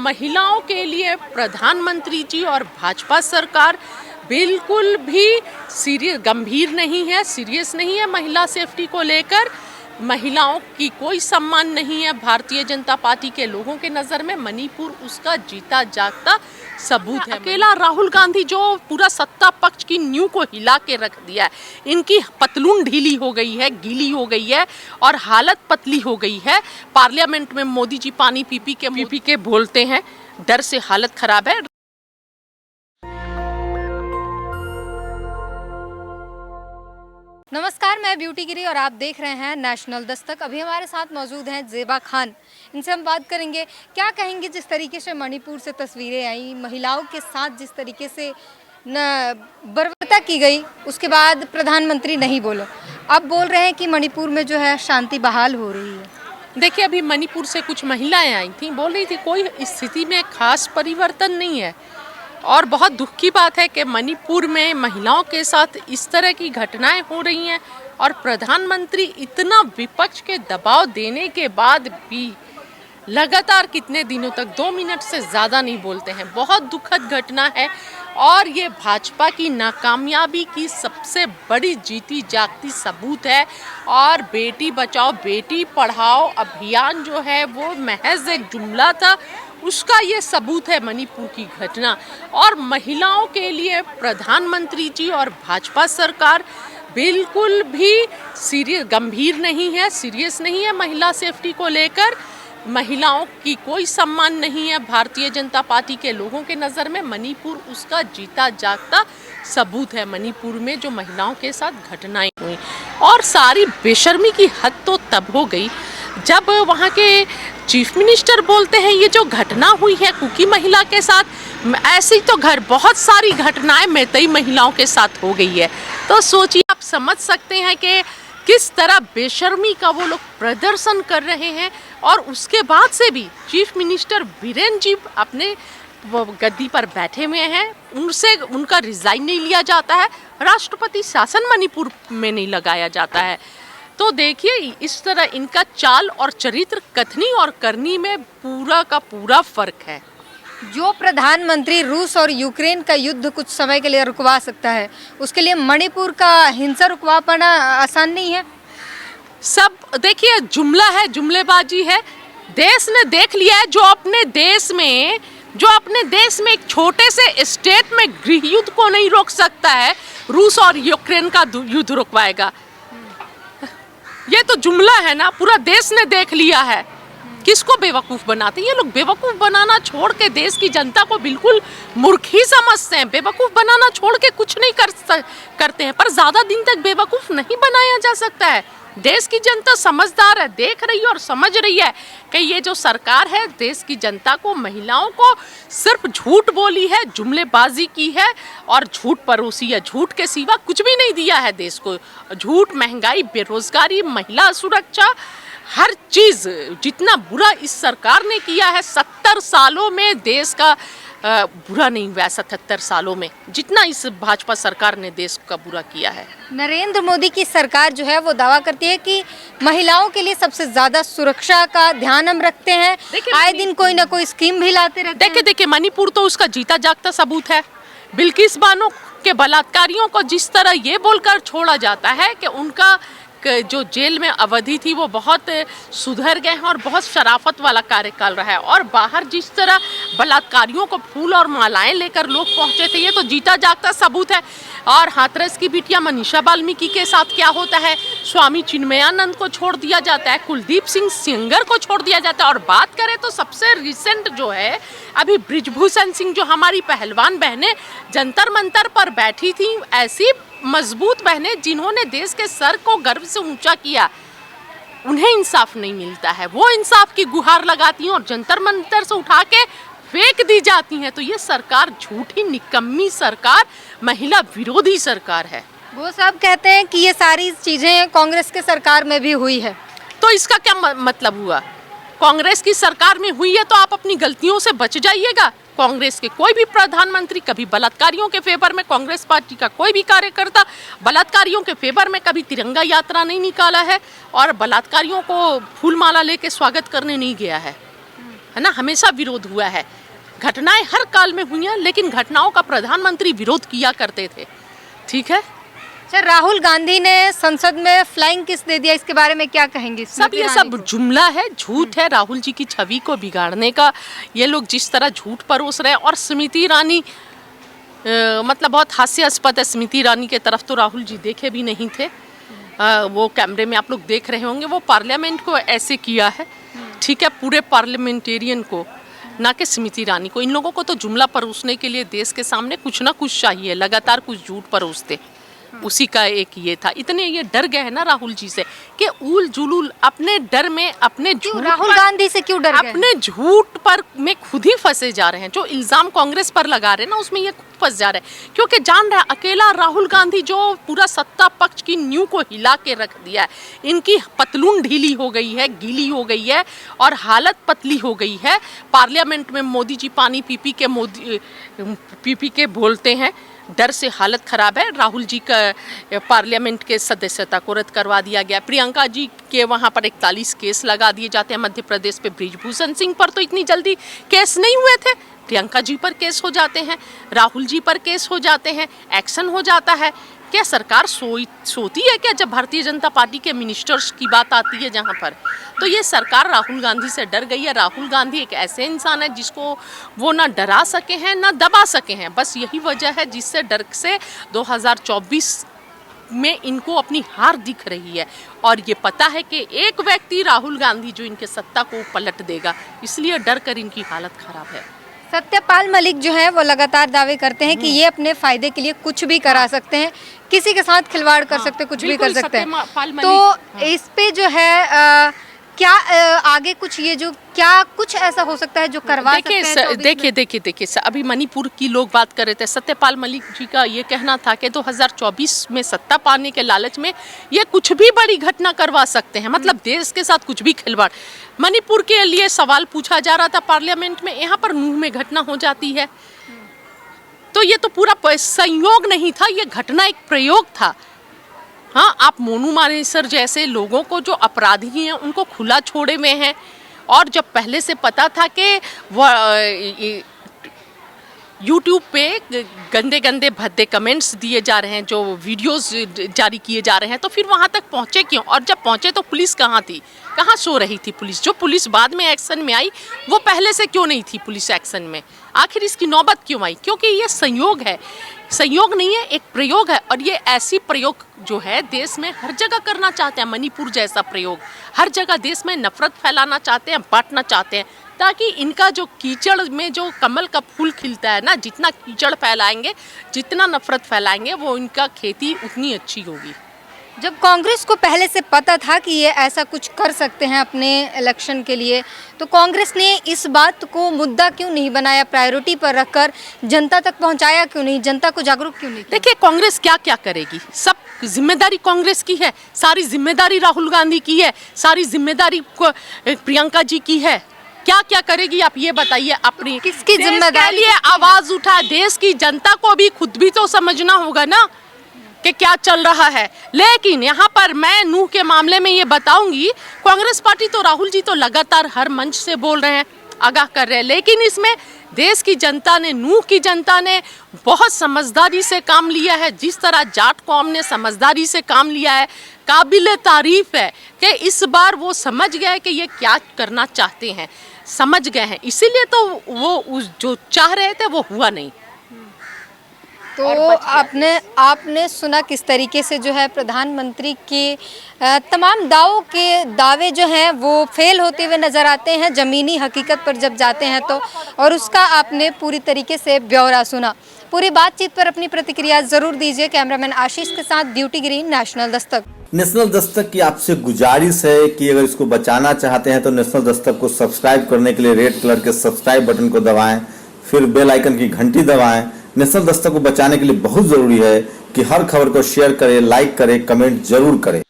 महिलाओं के लिए प्रधानमंत्री जी और भाजपा सरकार बिल्कुल भी गंभीर नहीं है, सीरियस नहीं है। महिला सेफ्टी को लेकर महिलाओं की कोई सम्मान नहीं है। भारतीय जनता पार्टी के लोगों के नज़र में मणिपुर उसका जीता जागता सबूत है। अकेला राहुल गांधी जो पूरा सत्ता पक्ष की नींव को हिला के रख दिया है, इनकी पतलून ढीली हो गई है, गीली हो गई है और हालत पतली हो गई है। पार्लियामेंट में मोदी जी पानी पी पी के बोलते हैं, डर से हालत खराब है। नमस्कार, मैं ब्यूटी गिरी और आप देख रहे हैं नेशनल दस्तक। अभी हमारे साथ मौजूद हैं ज़ेबा खान। इनसे हम बात करेंगे, क्या कहेंगे जिस तरीके से मणिपुर से तस्वीरें आई, महिलाओं के साथ जिस तरीके से बर्बरता की गई, उसके बाद प्रधानमंत्री नहीं बोले, अब बोल रहे हैं कि मणिपुर में जो है शांति बहाल हो रही है। देखिए, अभी मणिपुर से कुछ महिलाएं आई थी, बोल रही थी कोई स्थिति में खास परिवर्तन नहीं है। और बहुत दुख की बात है कि मणिपुर में महिलाओं के साथ इस तरह की घटनाएं हो रही हैं और प्रधानमंत्री इतना विपक्ष के दबाव देने के बाद भी लगातार कितने दिनों तक 2 मिनट से ज़्यादा नहीं बोलते हैं। बहुत दुखद घटना है और ये भाजपा की नाकामयाबी की सबसे बड़ी जीती जागती सबूत है। और बेटी बचाओ बेटी पढ़ाओ अभियान जो है वो महज एक जुमला था, उसका ये सबूत है मणिपुर की घटना। और महिलाओं के लिए प्रधानमंत्री जी और भाजपा सरकार बिल्कुल भी गंभीर नहीं है, सीरियस नहीं है। महिला सेफ्टी को लेकर महिलाओं की कोई सम्मान नहीं है। भारतीय जनता पार्टी के लोगों के नज़र में मणिपुर उसका जीता जागता सबूत है। मणिपुर में जो महिलाओं के साथ घटनाएं हुई और सारी बेशर्मी की हद तो तब हो गई जब वहाँ के चीफ मिनिस्टर बोलते हैं ये जो घटना हुई है कुकी महिला के साथ, ऐसी तो बहुत सारी घटनाएं मैतई महिलाओं के साथ हो गई है। तो सोचिए, आप समझ सकते हैं कि किस तरह बेशर्मी का वो लोग प्रदर्शन कर रहे हैं। और उसके बाद से भी चीफ मिनिस्टर बीरेन जी अपने गद्दी पर बैठे हुए हैं, उनसे उनका रिजाइन नहीं लिया जाता है, राष्ट्रपति शासन मणिपुर में नहीं लगाया जाता है। तो देखिए, इस तरह इनका चाल और चरित्र कथनी और करनी में पूरा का पूरा फर्क है। जो प्रधानमंत्री रूस और यूक्रेन का युद्ध कुछ समय के लिए रुकवा सकता है, उसके लिए मणिपुर का हिंसा रुकवा पाना आसान नहीं है। सब देखिए, जुमला है, जुमलेबाजी है। देश ने देख लिया है, जो अपने देश में एक छोटे से स्टेट में गृह युद्ध को नहीं रोक सकता है, रूस और यूक्रेन का युद्ध रुकवाएगा। ये तो जुमला है ना, पूरा देश ने देख लिया है। किसको बेवकूफ़ बनाते हैं ये लोग? बेवकूफ़ बनाना छोड़ के देश की जनता को बिल्कुल मूर्ख ही समझते हैं। बेवकूफ़ बनाना छोड़ के कुछ नहीं करते हैं, पर ज़्यादा दिन तक बेवकूफ़ नहीं बनाया जा सकता है। देश की जनता समझदार है, देख रही है और समझ रही है कि ये जो सरकार है देश की जनता को, महिलाओं को सिर्फ झूठ बोली है, जुमलेबाजी की है और झूठ परोसी है। झूठ के सिवा कुछ भी नहीं दिया है देश को। झूठ, महंगाई, बेरोजगारी, महिला सुरक्षा, हर चीज़ जितना बुरा इस सरकार ने किया है 70 सालों में, देश का बुरा नहीं हुआ 77 सालों में जितना इस भाजपा सरकार ने देश का बुरा किया है। नरेंद्र मोदी की सरकार जो है वो दावा करती है कि महिलाओं के लिए सबसे ज़्यादा सुरक्षा का ध्यान हम रखते हैं, आए दिन कोई ना कोई स्कीम भी लाते रहते हैं। देखिए, मणिपुर तो उसका जीता जागता सबूत है। बिल्किस बानो के बलात्कारियों को जिस तरह ये बोलकर छोड़ा जाता है कि उनका जो जेल में अवधि थी वो बहुत सुधर गए हैं और बहुत शराफत वाला कार्यकाल रहा है, और बाहर जिस तरह बलात्कारियों को फूल और मालाएं लेकर लोग पहुंचे थे, ये तो जीता जागता सबूत है। और हाथरस की बिटिया मनीषा वाल्मीकि के साथ क्या होता है, स्वामी चिन्मयानंद को छोड़ दिया जाता है, कुलदीप सिंह सेंगर को छोड़ दिया जाता है। और बात करें तो सबसे रिसेंट जो है, अभी बृजभूषण सिंह, जो हमारी पहलवान बहनें जंतर मंतर पर बैठी थी, ऐसी मजबूत बहनें जिन्होंने देश के सर को गर्व से ऊंचा किया, उन्हें इंसाफ नहीं मिलता है। वो इंसाफ की गुहार लगाती हैं और जंतर मंतर से उठा के फेंक दी जाती हैं। तो ये सरकार झूठी, निकम्मी सरकार, महिला विरोधी सरकार है। वो सब कहते हैं कि ये सारी चीज़ें कांग्रेस के सरकार में भी हुई है, तो इसका क्या मतलब हुआ? कांग्रेस की सरकार में हुई है तो आप अपनी गलतियों से बच जाइएगा। कांग्रेस के कोई भी प्रधानमंत्री कभी बलात्कारियों के फेवर में, कांग्रेस पार्टी का कोई भी कार्यकर्ता बलात्कारियों के फेवर में कभी तिरंगा यात्रा नहीं निकाला है और बलात्कारियों को फूलमाला लेके स्वागत करने नहीं गया है है ना, हमेशा विरोध हुआ है। घटनाएं हर काल में हुई हैं, लेकिन घटनाओं का प्रधानमंत्री विरोध किया करते थे। ठीक है सर, राहुल गांधी ने संसद में फ्लाइंग किस दे दिया, इसके बारे में क्या कहेंगे? सब ये सब जुमला है, झूठ है। राहुल जी की छवि को बिगाड़ने का ये लोग जिस तरह झूठ परोस रहे हैं। और स्मृति ईरानी मतलब बहुत हास्यास्पद है। स्मृति ईरानी के तरफ तो राहुल जी देखे भी नहीं थे। वो कैमरे में आप लोग देख रहे होंगे, वो पार्लियामेंट को ऐसे किया है। ठीक है, पूरे पार्लियामेंटेरियन को, ना कि स्मृति ईरानी को। इन लोगों को तो जुमला परोसने के लिए देश के सामने कुछ ना कुछ चाहिए, लगातार कुछ झूठ परोसते। उसी का एक ये था। इतने ये डर गए हैं ना राहुल जी से कि उल जुलूल अपने डर में, अपने झूठ, राहुल गांधी से क्यों डर गए? अपने झूठ पर में खुद ही फंसे जा रहे हैं। जो इल्जाम कांग्रेस पर लगा रहे हैं ना, उसमें ये खुद फंस जा रहे हैं। क्योंकि जान रहे हैं अकेला राहुल गांधी जो पूरा सत्ता पक्ष की नींव को हिला के रख दिया है। इनकी पतलून ढीली हो गई है, गीली हो गई है और हालत पतली हो गई है। पार्लियामेंट में मोदी जी पानी पी पी के बोलते हैं। डर से हालत खराब है। राहुल जी का पार्लियामेंट के सदस्यता को रद्द करवा दिया गया। प्रियंका जी के वहाँ पर 41 केस लगा दिए जाते हैं। मध्य प्रदेश पे बृजभूषण सिंह पर तो इतनी जल्दी केस नहीं हुए थे। प्रियंका जी पर केस हो जाते हैं, राहुल जी पर केस हो जाते हैं, एक्शन हो जाता है। क्या सरकार सोती है क्या जब भारतीय जनता पार्टी के मिनिस्टर्स की बात आती है जहाँ पर? तो ये सरकार राहुल गांधी से डर गई है। राहुल गांधी एक ऐसे इंसान है जिसको वो ना डरा सके हैं ना दबा सके हैं। बस यही वजह है जिससे डर से 2024 में इनको अपनी हार दिख रही है। और ये पता है कि एक व्यक्ति राहुल गांधी जो इनके सत्ता को पलट देगा, इसलिए डर कर इनकी हालत खराब है। सत्यपाल मलिक जो है वो लगातार दावे करते हैं कि ये अपने फायदे के लिए कुछ भी करा सकते हैं, किसी के साथ खिलवाड़ कर सकते हैं, कुछ भी कर सकते हैं। तो इस पे जो है क्या आगे कुछ ये जो क्या कुछ ऐसा हो सकता है जो करवा सकते हैं? देखिए अभी मणिपुर की लोग बात कर रहे थे। सत्यपाल मलिक जी का ये कहना था कि 2024 में सत्ता पाने के लालच में ये कुछ भी बड़ी घटना करवा सकते हैं, मतलब देश के साथ कुछ भी खिलवाड़। मणिपुर के लिए सवाल पूछा जा रहा था पार्लियामेंट में, यहाँ पर नूह में घटना हो जाती है। तो ये तो पूरा संयोग नहीं था, ये घटना एक प्रयोग था। हाँ, आप मोनू मानेसर जैसे लोगों को जो अपराधी हैं उनको खुला छोड़े हुए हैं। और जब पहले से पता था कि यूट्यूब पे गंदे गंदे भद्दे कमेंट्स दिए जा रहे हैं, जो वीडियोस जारी किए जा रहे हैं, तो फिर वहाँ तक पहुँचे क्यों? और जब पहुँचे तो पुलिस कहाँ थी, कहाँ सो रही थी पुलिस? जो पुलिस बाद में एक्शन में आई वो पहले से क्यों नहीं थी पुलिस एक्शन में? आखिर इसकी नौबत क्यों आई? क्योंकि ये संयोग है, संयोग नहीं है, एक प्रयोग है। और ये ऐसी प्रयोग जो है देश में हर जगह करना चाहते हैं। मणिपुर जैसा प्रयोग हर जगह देश में नफरत फैलाना चाहते हैं, बांटना चाहते हैं, ताकि इनका जो कीचड़ में जो कमल का फूल खिलता है ना, जितना कीचड़ फैलाएंगे, जितना नफरत फैलाएंगे, वो इनका खेती उतनी अच्छी होगी। जब कांग्रेस को पहले से पता था कि ये ऐसा कुछ कर सकते हैं अपने इलेक्शन के लिए, तो कांग्रेस ने इस बात को मुद्दा क्यों नहीं बनाया, प्रायोरिटी पर रखकर जनता तक पहुंचाया क्यों नहीं, जनता को जागरूक क्यों नहीं किया? देखिए कांग्रेस क्या क्या करेगी, सब जिम्मेदारी कांग्रेस की है, सारी जिम्मेदारी राहुल गांधी की है, सारी जिम्मेदारी प्रियंका जी की है। क्या क्या करेगी आप ये बताइए? अपनी किसकी जिम्मेदारी के लिए आवाज उठा, देश की जनता को भी खुद भी तो समझना होगा ना कि क्या चल रहा है। लेकिन यहाँ पर मैं नूह के मामले में ये बताऊंगी, कांग्रेस पार्टी तो राहुल जी तो लगातार हर मंच से बोल रहे हैं, आगाह कर रहे हैं, लेकिन इसमें देश की जनता ने, नूह की जनता ने बहुत समझदारी से काम लिया है। जिस तरह जाट कौम ने समझदारी से काम लिया है, काबिल तारीफ है कि इस बार वो समझ गए कि ये क्या करना चाहते हैं, समझ गए हैं, इसीलिए तो वो जो चाह रहे थे वो हुआ नहीं। तो आपने सुना किस तरीके से जो है प्रधानमंत्री के तमाम दावे जो हैं वो फेल होते हुए नज़र आते हैं ज़मीनी हकीकत पर जब जाते हैं तो, और उसका आपने पूरी तरीके से ब्यौरा सुना। पूरी बातचीत पर अपनी प्रतिक्रिया ज़रूर दीजिए। कैमरामैन आशीष के साथ duty green, national Dastak. National Dastak की आपसे गुजारिश है कि अगर इसको बचाना चाहते हैं तो नेशनल दस्तक को सब्सक्राइब करने के लिए रेड कलर के सब्सक्राइब बटन को दबाएं, फिर बेल आइकन की घंटी दबाएं। नेशनल दस्तक को बचाने के लिए बहुत जरूरी है कि हर खबर को शेयर करें, लाइक करें, कमेंट जरूर करें।